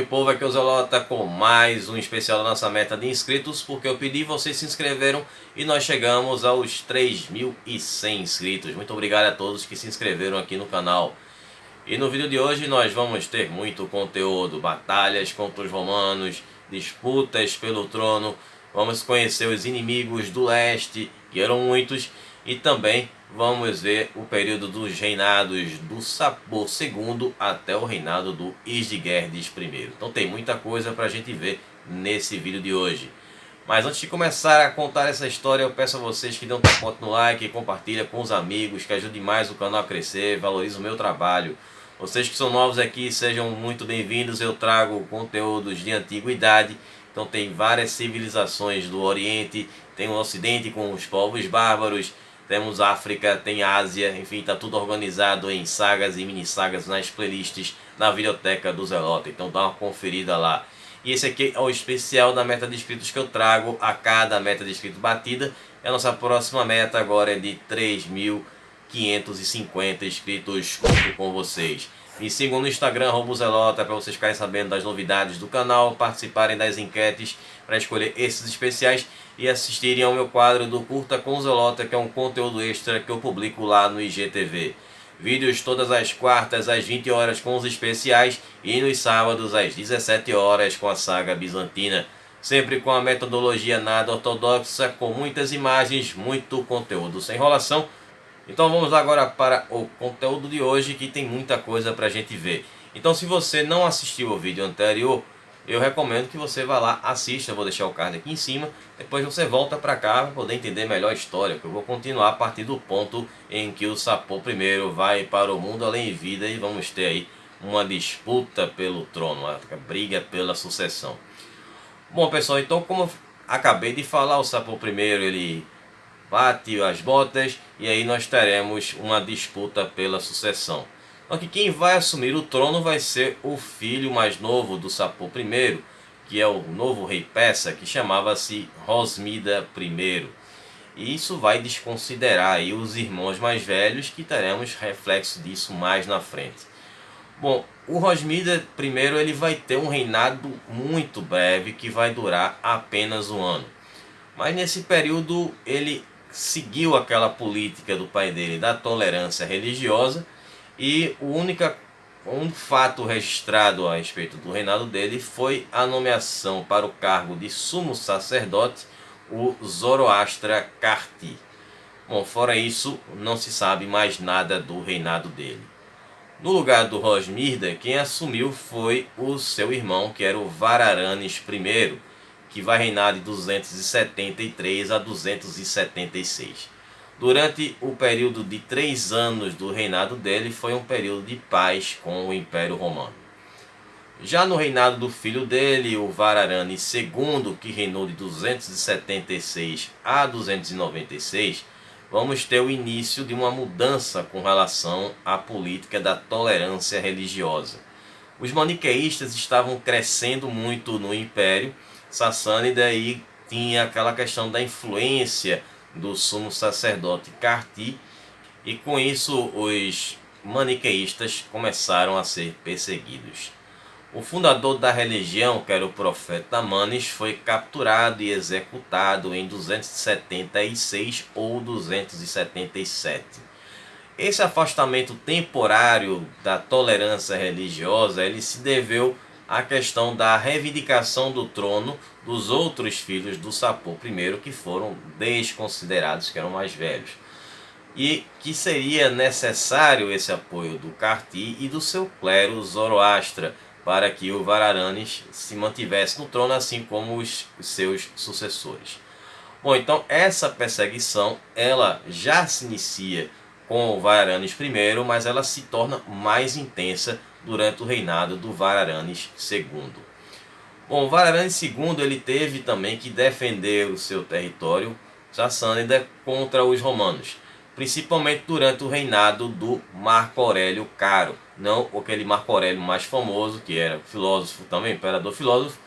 meu povo, aqui é o Zelota com mais um especial da nossa meta de inscritos, porque eu pedi, vocês se inscreveram e nós chegamos aos 3.100 inscritos. Muito obrigado a todos que se inscreveram aqui no canal. E no vídeo de hoje nós vamos ter muito conteúdo, batalhas contra os romanos, disputas pelo trono, vamos conhecer os inimigos do leste, que eram muitos, e também vamos ver o período dos reinados do Sapor II até o reinado do Isdigerdes I. Então tem muita coisa para a gente ver nesse vídeo de hoje. Mas antes de começar a contar essa história, eu peço a vocês que dêem um tapote no like, compartilhem com os amigos, que ajude mais o canal a crescer, valorize o meu trabalho. Vocês que são novos aqui, sejam muito bem-vindos. Eu trago conteúdos de antiguidade, então tem várias civilizações do Oriente, tem o Ocidente com os povos bárbaros, temos África, tem Ásia, enfim, está tudo organizado em sagas e mini sagas nas playlists da videoteca do Zelota, então dá uma conferida lá. E esse aqui é o especial da meta de inscritos que eu trago a cada meta de inscritos batida. A nossa próxima meta agora é de 3.550 inscritos. Conto com vocês. Me sigam no Instagram, @zelota, para vocês ficarem sabendo das novidades do canal, participarem das enquetes para escolher esses especiais e assistirem ao meu quadro do Curta com Zelota, que é um conteúdo extra que eu publico lá no IGTV. Vídeos todas as quartas às 20 horas com os especiais e nos sábados às 17 horas com a saga bizantina. Sempre com a metodologia nada ortodoxa, com muitas imagens, muito conteúdo sem enrolação. Então vamos agora para o conteúdo de hoje, que tem muita coisa para a gente ver. Então se você não assistiu o vídeo anterior, eu recomendo que você vá lá, assista, eu vou deixar o card aqui em cima, depois você volta para cá para poder entender melhor a história, que eu vou continuar a partir do ponto em que o Sapor I vai para o mundo além de vida e vamos ter aí uma disputa pelo trono, uma briga pela sucessão. Bom pessoal, então como eu acabei de falar, o Sapor I ele bate as botas e aí nós teremos uma disputa pela sucessão. Só que quem vai assumir o trono vai ser o filho mais novo do Sapor I, que é o novo rei persa, que chamava-se Rosmida I. E isso vai desconsiderar aí os irmãos mais velhos, que teremos reflexo disso mais na frente. Bom, o Rosmida I ele vai ter um reinado muito breve, que vai durar apenas um ano. Mas nesse período ele seguiu aquela política do pai dele da tolerância religiosa, e um fato registrado a respeito do reinado dele foi a nomeação para o cargo de sumo sacerdote, o Zoroastra Carti. Bom, fora isso, não se sabe mais nada do reinado dele. No lugar do Rosmirda, quem assumiu foi o seu irmão, que era o Vararanes I, que vai reinar de 273 a 276. Durante o período de 3 anos do reinado dele, foi um período de paz com o Império Romano. Já no reinado do filho dele, o Vararanes II, que reinou de 276 a 296, vamos ter o início de uma mudança com relação à política da tolerância religiosa. Os maniqueístas estavam crescendo muito no Império Sassânida e tinha aquela questão da influência do sumo sacerdote Carti, e com isso os maniqueístas começaram a ser perseguidos. O fundador da religião, que era o profeta Manes, foi capturado e executado em 276 ou 277. Esse afastamento temporário da tolerância religiosa ele se deveu à questão da reivindicação do trono dos outros filhos do Sapor I, que foram desconsiderados, que eram mais velhos. E que seria necessário esse apoio do Carti e do seu clero Zoroastra, para que o Vararanes se mantivesse no trono, assim como os seus sucessores. Bom, então essa perseguição ela já se inicia com o Vararanes I, mas ela se torna mais intensa durante o reinado do Vararanes II. Bom, o Vararanes II ele teve também que defender o seu território sassânida contra os romanos, principalmente durante o reinado do Marco Aurélio Caro. Não aquele Marco Aurélio mais famoso, que era filósofo também, imperador filósofo,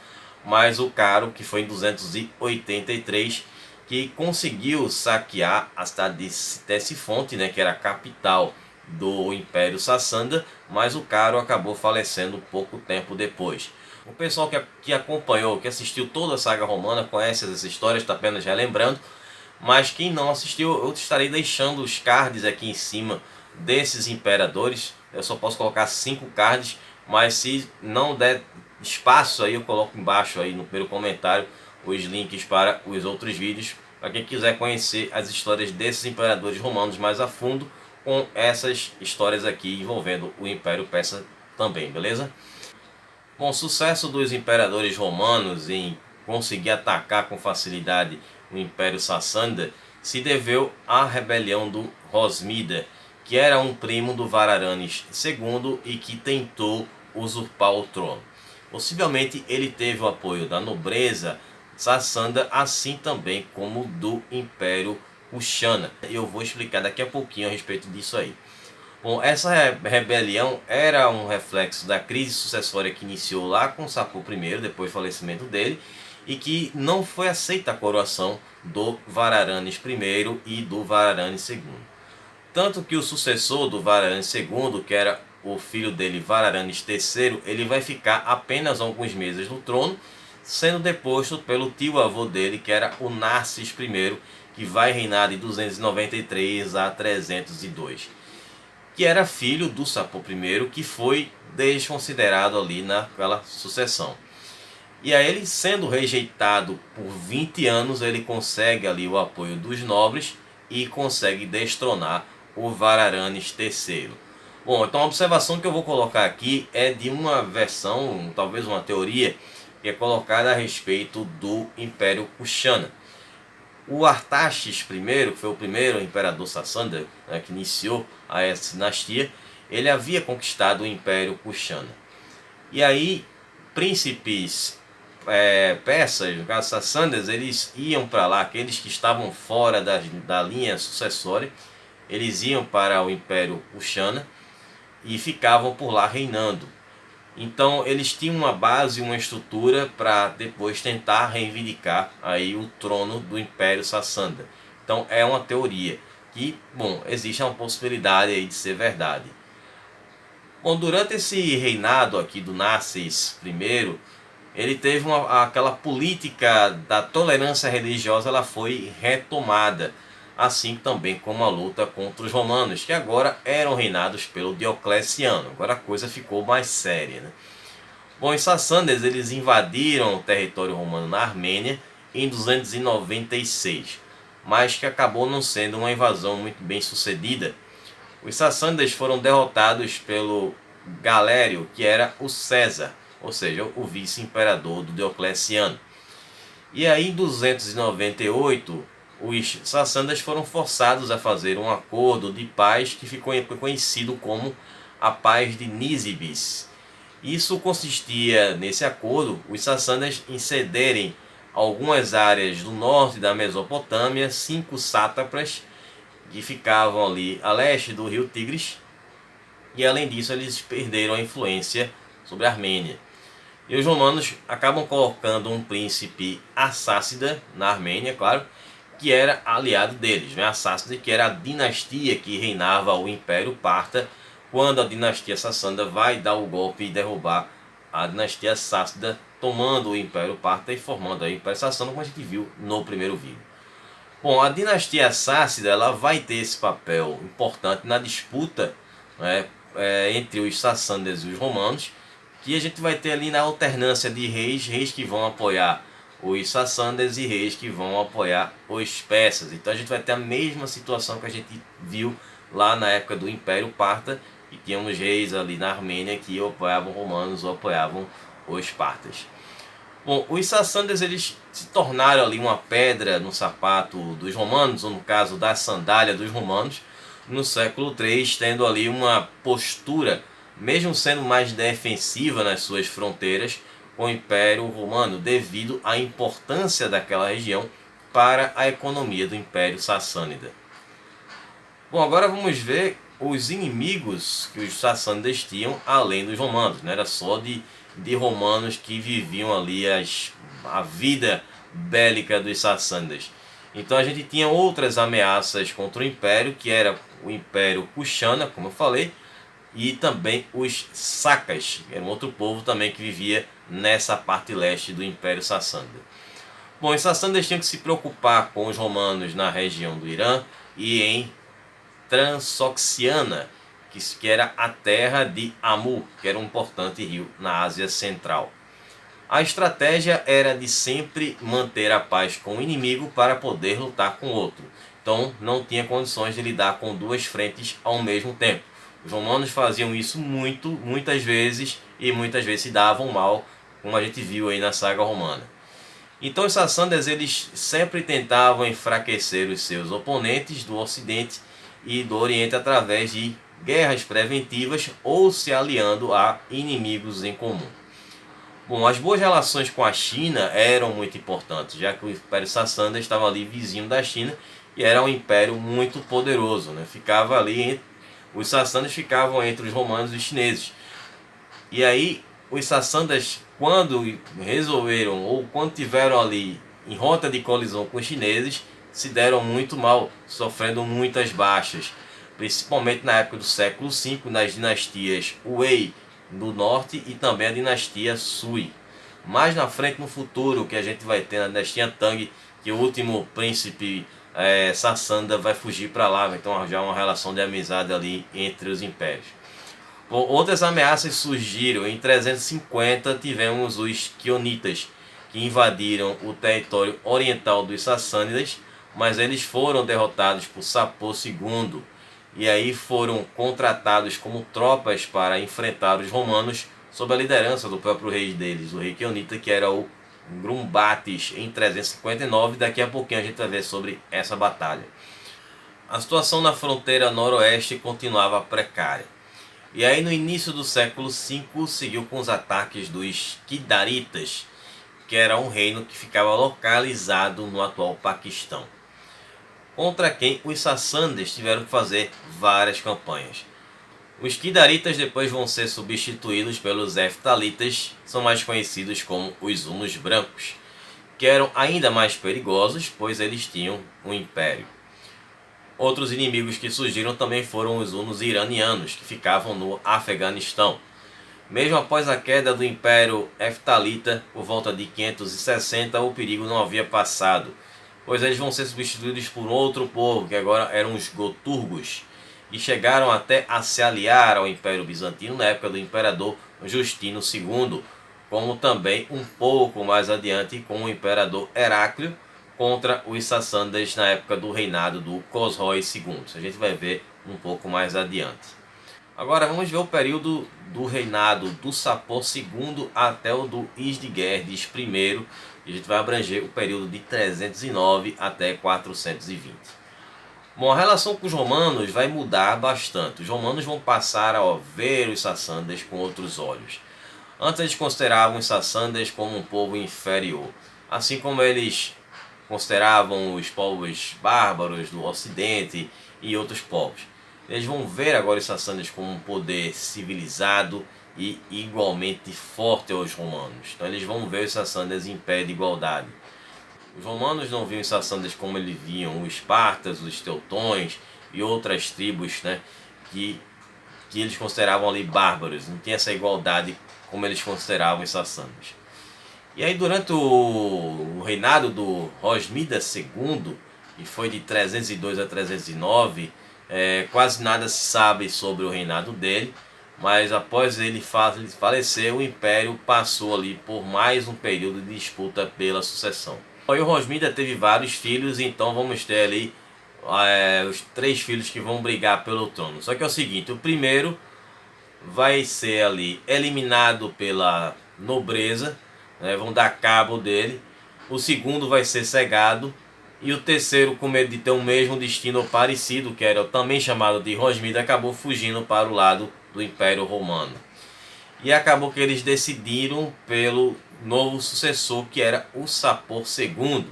mas o Caro, que foi em 283, que conseguiu saquear a cidade de Ctesifonte, que era a capital do Império Sassânida, mas o Caro acabou falecendo pouco tempo depois. O pessoal que acompanhou, que assistiu toda a saga romana, conhece essas histórias, está apenas relembrando. Mas quem não assistiu, eu estarei deixando os cards aqui em cima desses imperadores. Eu só posso colocar 5 cards, mas se não der espaço aí, eu coloco embaixo aí no primeiro comentário os links para os outros vídeos, para quem quiser conhecer as histórias desses imperadores romanos mais a fundo, com essas histórias aqui envolvendo o Império Persa também, beleza? Bom, o sucesso dos imperadores romanos em conseguir atacar com facilidade o Império Sassânida se deveu à rebelião do Rosmida, que era um primo do Vararanes II e que tentou usurpar o trono. Possivelmente ele teve o apoio da nobreza sassânida, assim também como do Império Kushana. Eu vou explicar daqui a pouquinho a respeito disso aí. Bom, essa rebelião era um reflexo da crise sucessória que iniciou lá com Sapor I, depois do falecimento dele, e que não foi aceita a coroação do Vararanes I e do Vararanes II. Tanto que o sucessor do Vararanes II, que era o filho dele, Vararanes III, ele vai ficar apenas alguns meses no trono, sendo deposto pelo tio-avô dele, que era o Narses I, que vai reinar de 293 a 302. Que era filho do Sapor I, que foi desconsiderado ali naquela sucessão. E aí ele, sendo rejeitado por 20 anos, ele consegue ali o apoio dos nobres e consegue destronar o Vararanes III. Bom, então a observação que eu vou colocar aqui é de uma versão, talvez uma teoria, que é colocada a respeito do Império Kushana. O Artaxerxes I, que foi o primeiro imperador sassânida, né, que iniciou essa dinastia, ele havia conquistado o Império Kushana. E aí, príncipes persas, no caso sassânidas, eles iam para lá, aqueles que estavam fora da linha sucessória, eles iam para o Império Kushana e ficavam por lá reinando. Então eles tinham uma base, uma estrutura para depois tentar reivindicar aí o trono do Império Sassânida. Então é uma teoria que, bom, existe uma possibilidade aí de ser verdade. Bom, durante esse reinado aqui do Narses I, ele teve aquela política da tolerância religiosa, ela foi retomada, assim também como a luta contra os romanos, que agora eram reinados pelo Diocleciano. Agora a coisa ficou mais séria, né? Bom, os sassânidas eles invadiram o território romano na Armênia em 296, mas que acabou não sendo uma invasão muito bem sucedida. Os sassânidas foram derrotados pelo Galério, que era o César, ou seja, o vice-imperador do Diocleciano. E aí em 298, os sassânidas foram forçados a fazer um acordo de paz que ficou conhecido como a Paz de Nisibis. Isso consistia, nesse acordo, os sassânidas em cederem algumas áreas do norte da Mesopotâmia, 5 sátrapas que ficavam ali a leste do rio Tigres, e além disso eles perderam a influência sobre a Armênia. E os romanos acabam colocando um príncipe assássida na Armênia, claro, que era aliado deles, né? Assássida, que era a dinastia que reinava o Império Parta, quando a dinastia sassânida vai dar o golpe e derrubar a dinastia sássida, tomando o Império Parta e formando o Império Sassânida, como a gente viu no primeiro vídeo. Bom, a dinastia sássida ela vai ter esse papel importante na disputa, né, entre os sassânidas e os romanos, que a gente vai ter ali na alternância de reis que vão apoiar os sassânidas e reis que vão apoiar os persas. Então a gente vai ter a mesma situação que a gente viu lá na época do Império Parta, e tínhamos reis ali na Armênia que ou apoiavam romanos ou apoiavam os partas. Bom, os sassânidas eles se tornaram ali uma pedra no sapato dos romanos, ou no caso da sandália dos romanos, no século III, tendo ali uma postura, mesmo sendo mais defensiva nas suas fronteiras, com o Império Romano, devido à importância daquela região para a economia do Império Sassânida. Bom, agora vamos ver os inimigos que os sassânidas tinham além dos romanos. Não era só de romanos que viviam ali a vida bélica dos sassânidas. Então a gente tinha outras ameaças contra o Império, que era o Império Kushana, como eu falei, e também os Sacas, que era um outro povo também que vivia nessa parte leste do Império Sassânida. Bom, os sassânidas tinham que se preocupar com os romanos na região do Irã e em Transoxiana, que era a terra de Amu, que era um importante rio na Ásia Central. A estratégia era de sempre manter a paz com o inimigo para poder lutar com o outro. Então não tinha condições de lidar com duas frentes ao mesmo tempo. Os romanos faziam isso muitas vezes e muitas vezes se davam mal, como a gente viu aí na saga romana. Então os sassânidas eles sempre tentavam enfraquecer os seus oponentes do Ocidente e do Oriente através de guerras preventivas ou se aliando a inimigos em comum. Bom, as boas relações com a China eram muito importantes, já que o Império Sassânida estava ali vizinho da China e era um império muito poderoso, né? Ficava ali, os sassânidas ficavam entre os romanos e os chineses. E aí os sassânidas, quando resolveram ou quando tiveram ali em rota de colisão com os chineses, se deram muito mal, sofrendo muitas baixas, principalmente na época do século V, nas dinastias Wei do norte e também a dinastia Sui. Mais na frente, no futuro, que a gente vai ter na dinastia Tang, que o último príncipe sassânida vai fugir para lá, então arranjar uma relação de amizade ali entre os impérios. Bom, outras ameaças surgiram. Em 350 tivemos os Quionitas, que invadiram o território oriental dos sassânidas, mas eles foram derrotados por Sapor II e aí foram contratados como tropas para enfrentar os romanos sob a liderança do próprio rei deles, o rei Quionita, que era o Grumbates, em 359. Daqui a pouquinho a gente vai ver sobre essa batalha. A situação na fronteira noroeste continuava precária. E aí no início do século V seguiu com os ataques dos Kidaritas, que era um reino que ficava localizado no atual Paquistão, contra quem os sassânidas tiveram que fazer várias campanhas. Os Kidaritas depois vão ser substituídos pelos Heftalitas, são mais conhecidos como os Hunos Brancos, que eram ainda mais perigosos, pois eles tinham um império. Outros inimigos que surgiram também foram os hunos iranianos, que ficavam no Afeganistão. Mesmo após a queda do Império Heftalita, por volta de 560, o perigo não havia passado, pois eles vão ser substituídos por outro povo, que agora eram os Goturgos, e chegaram até a se aliar ao Império Bizantino na época do Imperador Justino II, como também um pouco mais adiante com o Imperador Heráclio, contra os sassânidas na época do reinado do Khosroi II. Isso a gente vai ver um pouco mais adiante. Agora vamos ver o período do reinado do Sapor II até o do Isdigerdes I. E a gente vai abranger o período de 309 até 420. Bom, a relação com os romanos vai mudar bastante. Os romanos vão passar a ver os sassânidas com outros olhos. Antes eles consideravam os sassânidas como um povo inferior, assim como eles consideravam os povos bárbaros do Ocidente e outros povos. Eles vão ver agora os sassânidas como um poder civilizado e igualmente forte aos romanos. Então eles vão ver os sassânidas em pé de igualdade. Os romanos não viam os sassânidas como eles viam os espartas, os teutões e outras tribos, né, que eles consideravam ali bárbaros. Não tinha essa igualdade como eles consideravam os sassânidas. E aí durante o reinado do Rosmida II, que foi de 302 a 309, quase nada se sabe sobre o reinado dele, mas após ele falecer, o império passou ali por mais um período de disputa pela sucessão. E o Rosmida teve vários filhos, então vamos ter ali os 3 filhos que vão brigar pelo trono. Só que é o seguinte, o primeiro vai ser ali eliminado pela nobreza, vão dar cabo dele. O segundo vai ser cegado. E o terceiro, com medo de ter o mesmo destino ou parecido, que era também chamado de Rosmida, acabou fugindo para o lado do Império Romano. E acabou que eles decidiram pelo novo sucessor, que era o Sapor II.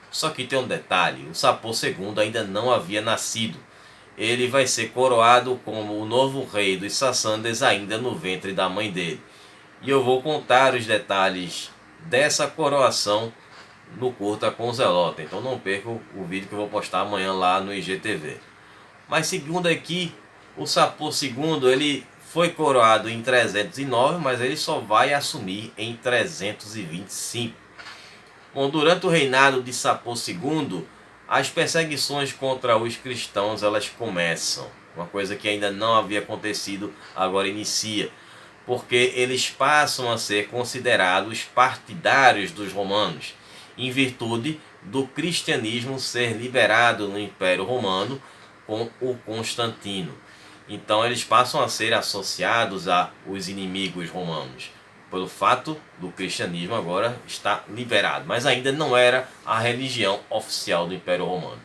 Só que tem um detalhe, o Sapor II ainda não havia nascido. Ele vai ser coroado como o novo rei dos sassânidas ainda no ventre da mãe dele. E eu vou contar os detalhes dessa coroação no Curta com o Zelota. Então não percam o vídeo que eu vou postar amanhã lá no IGTV. Mas segundo aqui, o Sapor II ele foi coroado em 309, mas ele só vai assumir em 325. Bom, durante o reinado de Sapor II, as perseguições contra os cristãos elas começam. Uma coisa que ainda não havia acontecido, agora inicia. Porque eles passam a ser considerados partidários dos romanos, em virtude do cristianismo ser liberado no Império Romano com o Constantino. Então eles passam a ser associados aos inimigos romanos, pelo fato do cristianismo agora estar liberado, mas ainda não era a religião oficial do Império Romano.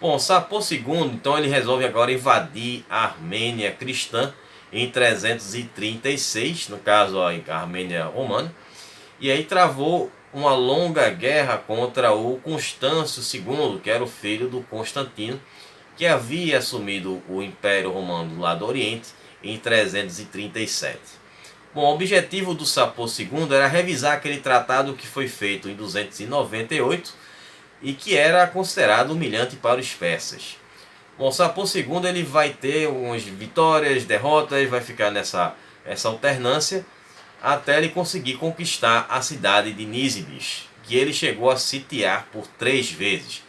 Bom, Sapor II, então ele resolve agora invadir a Armênia cristã em 336, no caso a Armênia romana, e aí travou uma longa guerra contra o Constâncio II, que era o filho do Constantino, que havia assumido o Império Romano do lado do Oriente em 337. Bom, o objetivo do Sapor II era revisar aquele tratado que foi feito em 298 e que era considerado humilhante para os persas. Bom, Sapor II ele vai ter umas vitórias, derrotas, vai ficar nessa alternância até ele conseguir conquistar a cidade de Nisibis, que ele chegou a sitiar por 3 vezes.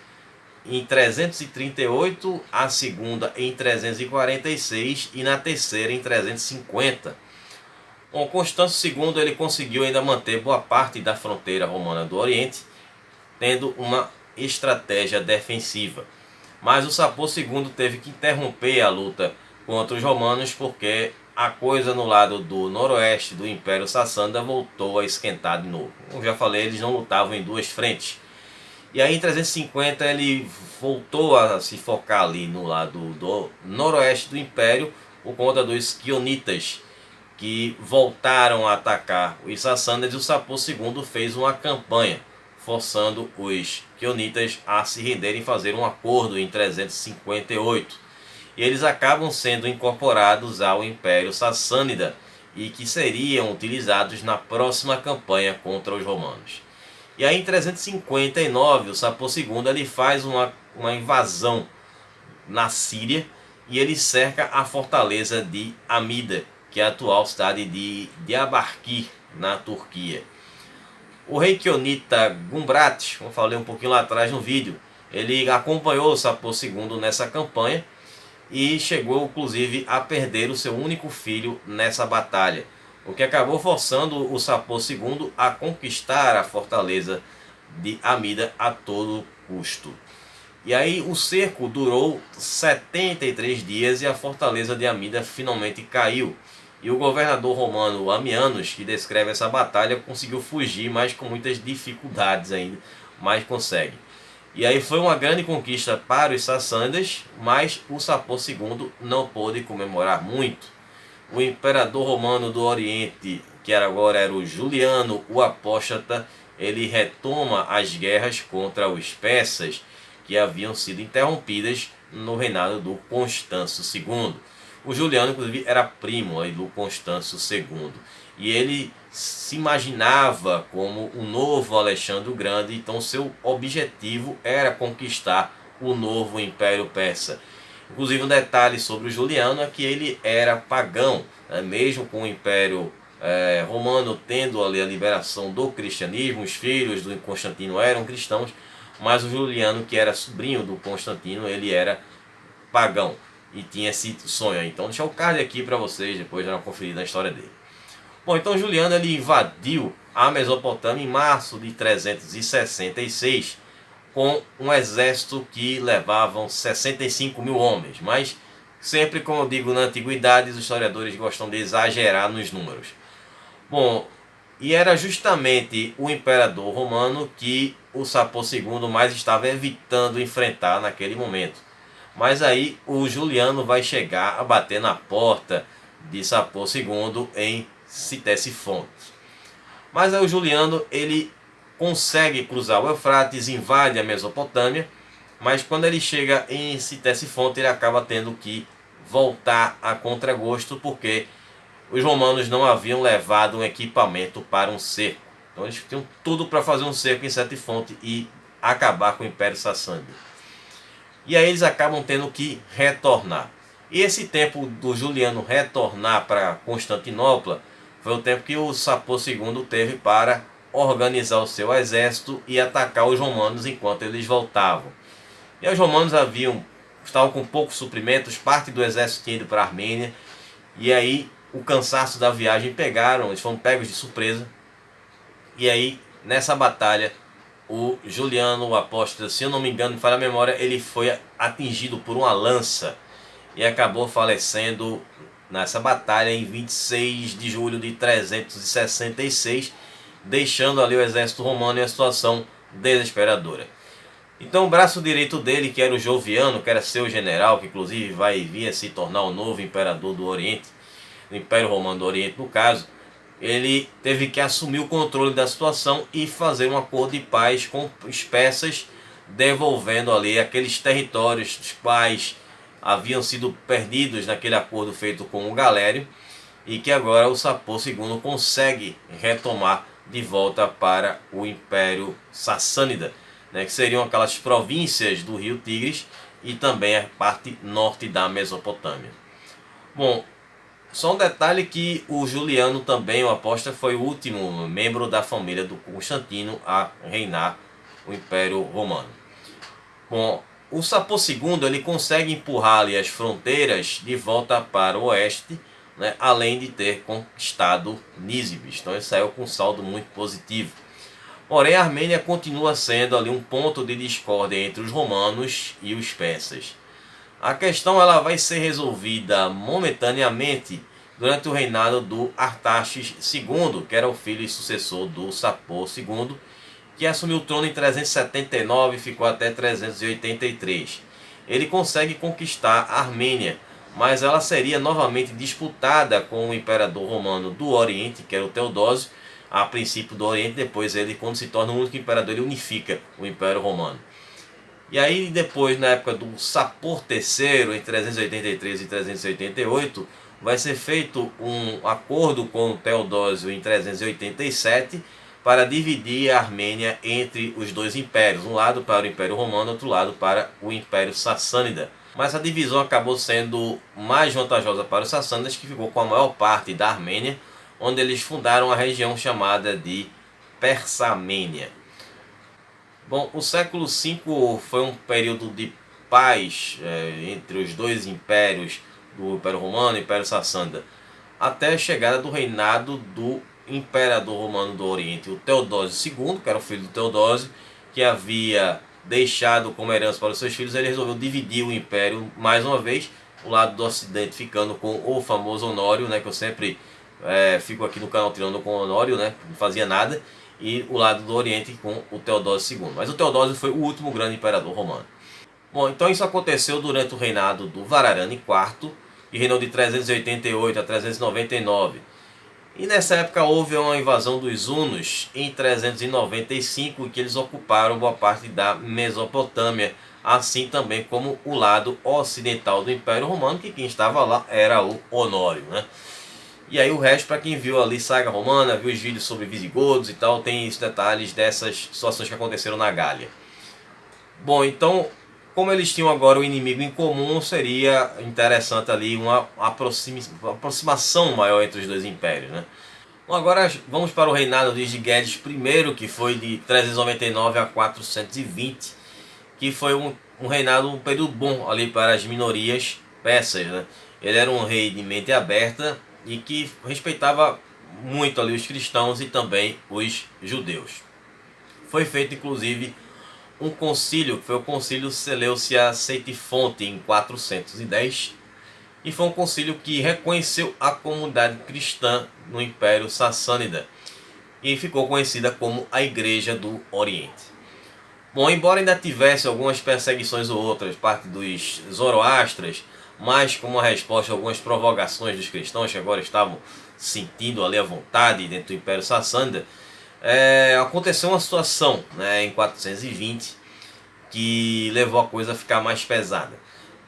Em 338, a segunda em 346 e na terceira em 350. Bom, Constâncio II ele conseguiu ainda manter boa parte da fronteira romana do Oriente, tendo uma estratégia defensiva. Mas o Sapor II teve que interromper a luta contra os romanos porque a coisa no lado do noroeste do Império Sassânida voltou a esquentar de novo. Como já falei, eles não lutavam em 2 frentes. E aí em 350 ele voltou a se focar ali no lado do noroeste do Império por conta dos quionitas, que voltaram a atacar os sassânidas, e o Sapor II fez uma campanha forçando os quionitas a se renderem e fazer um acordo em 358. E eles acabam sendo incorporados ao Império Sassânida e que seriam utilizados na próxima campanha contra os romanos. E aí em 359 o Sapor II ele faz uma invasão na Síria e ele cerca a fortaleza de Amida, que é a atual cidade de Diyarbakir, na Turquia. O rei quionita Gumbrat, como eu falei um pouquinho lá atrás no vídeo, ele acompanhou o Sapor II nessa campanha e chegou inclusive a perder o seu único filho nessa batalha, o que acabou forçando o Sapor II a conquistar a fortaleza de Amida a todo custo. E aí o cerco durou 73 dias e a fortaleza de Amida finalmente caiu. E o governador romano Ammianus, que descreve essa batalha, conseguiu fugir, mas com muitas dificuldades ainda, mas consegue. E aí foi uma grande conquista para os sassânidas, mas o Sapor II não pôde comemorar muito. O imperador romano do Oriente, que agora era o Juliano, o Apóstata, ele retoma as guerras contra os persas, que haviam sido interrompidas no reinado do Constâncio II. O Juliano, inclusive, era primo do Constâncio II. E ele se imaginava como o novo Alexandre o Grande, então seu objetivo era conquistar o novo Império Persa. Inclusive um detalhe sobre o Juliano é que ele era pagão, né? Mesmo com o Império Romano tendo ali a liberação do cristianismo, os filhos do Constantino eram cristãos, mas o Juliano, que era sobrinho do Constantino, ele era pagão e tinha esse sonho. Então deixa o card aqui para vocês depois dar uma conferida na história dele. Bom, então Juliano ele invadiu a Mesopotâmia em março de 366 com um exército que levavam 65 mil homens, mas sempre, como eu digo na antiguidade, os historiadores gostam de exagerar nos números. Bom, e era justamente o imperador romano que o Sapor II mais estava evitando enfrentar naquele momento. Mas aí o Juliano vai chegar a bater na porta de Sapor II em Ctesifonte. Mas aí o Juliano ele consegue cruzar o Eufrates, invade a Mesopotâmia, mas quando ele chega em Ctesifonte ele acaba tendo que voltar a contragosto porque os romanos não haviam levado um equipamento para um cerco. Então eles tinham tudo para fazer um cerco em Ctesifonte e acabar com o Império Sassânida. E aí eles acabam tendo que retornar. E esse tempo do Juliano retornar para Constantinopla foi o tempo que o Sapor II teve para organizar o seu exército e atacar os romanos enquanto eles voltavam. E os romanos estavam com poucos suprimentos, parte do exército tinha ido para a Armênia, e aí o cansaço da viagem eles foram pegos de surpresa. E aí, nessa batalha, o Juliano, o apóstolo, se eu não me engano, me falha a memória, ele foi atingido por uma lança e acabou falecendo nessa batalha em 26 de julho de 366, deixando ali o exército romano em uma situação desesperadora. Então o braço direito dele, que era o Joviano, que era seu general, que inclusive vai vir a se tornar o novo imperador do Oriente, do Império Romano do Oriente no caso, ele teve que assumir o controle da situação e fazer um acordo de paz com os persas, devolvendo ali aqueles territórios dos quais haviam sido perdidos naquele acordo feito com o Galério, e que agora o Sapor II consegue retomar de volta para o Império Sassânida, né, que seriam aquelas províncias do rio Tigres e também a parte norte da Mesopotâmia. Bom, só um detalhe que o Juliano também, o apóstolo, foi o último membro da família do Constantino a reinar o Império Romano. Bom, o Sapor II ele consegue empurrar ali as fronteiras de volta para o oeste, né, além de ter conquistado Nísibis. Então ele saiu com um saldo muito positivo. Porém, a Armênia continua sendo ali um ponto de discórdia entre os romanos e os persas. A questão ela vai ser resolvida momentaneamente durante o reinado do Artaxerxes II, que era o filho e sucessor do Sapor II, que assumiu o trono em 379 e ficou até 383. Ele consegue conquistar a Armênia, mas ela seria novamente disputada com o imperador romano do Oriente, que era o Teodósio, a princípio do Oriente, depois ele, quando se torna o único imperador, ele unifica o Império Romano. E aí depois, na época do Sapor III, em 383 e 388, vai ser feito um acordo com o Teodósio em 387 para dividir a Armênia entre os dois impérios, um lado para o Império Romano, outro lado para o Império Sassânida. Mas a divisão acabou sendo mais vantajosa para os sassânidas, que ficou com a maior parte da Armênia, onde eles fundaram a região chamada de Persamênia. Bom, o século V foi um período de paz entre os dois impérios, do Império Romano e o Império Sassânida, até a chegada do reinado do imperador romano do Oriente, o Teodósio II, que era o filho do Teodósio, que havia deixado como herança para os seus filhos. Ele resolveu dividir o império mais uma vez, o lado do Ocidente ficando com o famoso Honório, né, que eu sempre fico aqui no canal tirando com o Honório, né, não fazia nada, e o lado do Oriente com o Teodósio II. Mas o Teodósio foi o último grande imperador romano. Bom, então isso aconteceu durante o reinado do Vararane IV, que reinou de 388 a 399. E nessa época houve uma invasão dos hunos em 395, em que eles ocuparam boa parte da Mesopotâmia, assim também como o lado ocidental do Império Romano, que quem estava lá era o Honório, né? E aí o resto, para quem viu ali Saga Romana, viu os vídeos sobre visigodos e tal, tem os detalhes dessas situações que aconteceram na Gália. Bom, então, como eles tinham agora o inimigo em comum, seria interessante ali uma aproximação maior entre os dois impérios, né? Bom, agora vamos para o reinado de Isdigedes I, que foi de 399 a 420, que foi um reinado, um período bom ali para as minorias persas, né? Ele era um rei de mente aberta e que respeitava muito ali os cristãos e também os judeus. Foi feito inclusive um concílio, que foi o concílio Seleucia Seitifonte em 410, e foi um concílio que reconheceu a comunidade cristã no Império Sassânida e ficou conhecida como a Igreja do Oriente. Bom, embora ainda tivesse algumas perseguições ou outras, parte dos zoroastras, mas como a resposta a algumas provocações dos cristãos que agora estavam sentindo ali a vontade dentro do Império Sassânida, aconteceu uma situação, né, em 420 que levou a coisa a ficar mais pesada.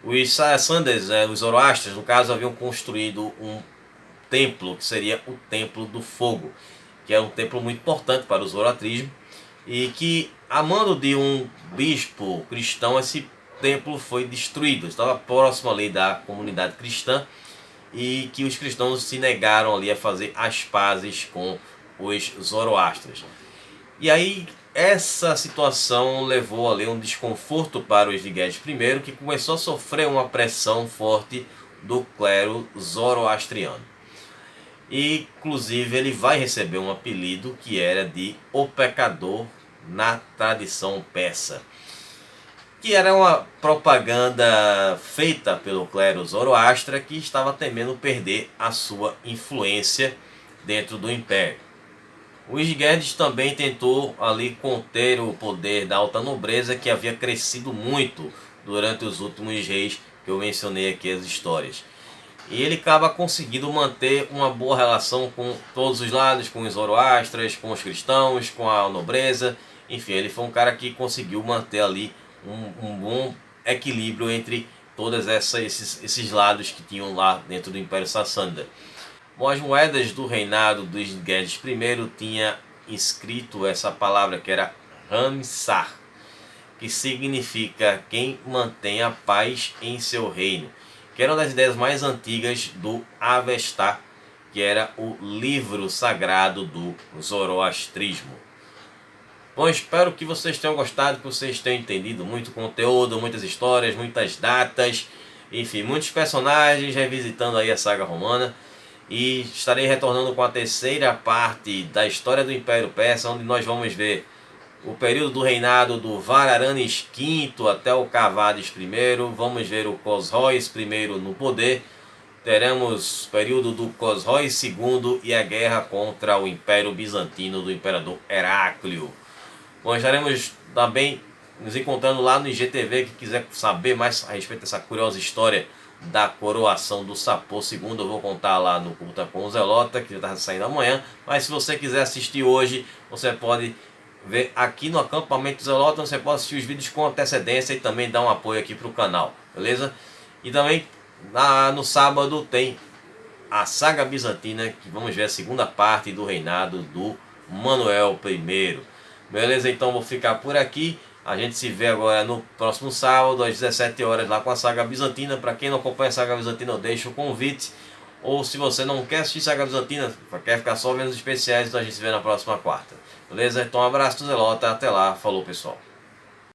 Os Sassânidas, os zoroastras, no caso, haviam construído um templo que seria o Templo do Fogo, que é um templo muito importante para o zoroastrismo, e que, a mando de um bispo cristão, esse templo foi destruído, estava próximo ali da comunidade cristã, e que os cristãos se negaram ali a fazer as pazes com os zoroastras. E aí essa situação levou ali um desconforto para o Oswiegerd I, que começou a sofrer uma pressão forte do clero zoroastriano. E inclusive ele vai receber um apelido que era de O Pecador na tradição persa, que era uma propaganda feita pelo clero zoroastra, que estava temendo perder a sua influência dentro do império. O Oswiegerd também tentou ali conter o poder da alta nobreza, que havia crescido muito durante os últimos reis que eu mencionei aqui as histórias. E ele acaba conseguindo manter uma boa relação com todos os lados, com os zoroastras, com os cristãos, com a nobreza. Enfim, ele foi um cara que conseguiu manter ali um bom equilíbrio entre todos esses lados que tinham lá dentro do Império Sassânida. Bom, as moedas do reinado do Oswiegerd I tinha escrito essa palavra que era Ramsar, que significa quem mantém a paz em seu reino, que era uma das ideias mais antigas do Avesta, que era o livro sagrado do zoroastrismo. Bom, espero que vocês tenham gostado, que vocês tenham entendido muito conteúdo, muitas histórias, muitas datas, enfim, muitos personagens revisitando aí a saga romana. E estarei retornando com a terceira parte da história do Império Persa, onde nós vamos ver o período do reinado do Vararanes V até o Cavades I. Vamos ver o Cosroes I no poder. Teremos o período do Cosroes II e a guerra contra o Império Bizantino do Imperador Heráclio. Bom, estaremos também nos encontrando lá no IGTV. Quem quiser saber mais a respeito dessa curiosa história da coroação do Sapor II, eu vou contar lá no Culta com o Zelota, que já está saindo amanhã. Mas se você quiser assistir hoje, você pode ver aqui no acampamento Zelota. Você pode assistir os vídeos com antecedência e também dar um apoio aqui para o canal, beleza? E também no sábado tem a saga bizantina, que vamos ver a segunda parte do reinado do Manuel I. Beleza? Então vou ficar por aqui. A gente se vê agora no próximo sábado às 17 horas lá com a saga bizantina. Para quem não acompanha a saga bizantina, eu deixo o convite. Ou se você não quer assistir saga bizantina, quer ficar só vendo os especiais, então a gente se vê na próxima quarta. Beleza? Então um abraço do Zelota, até lá, falou pessoal.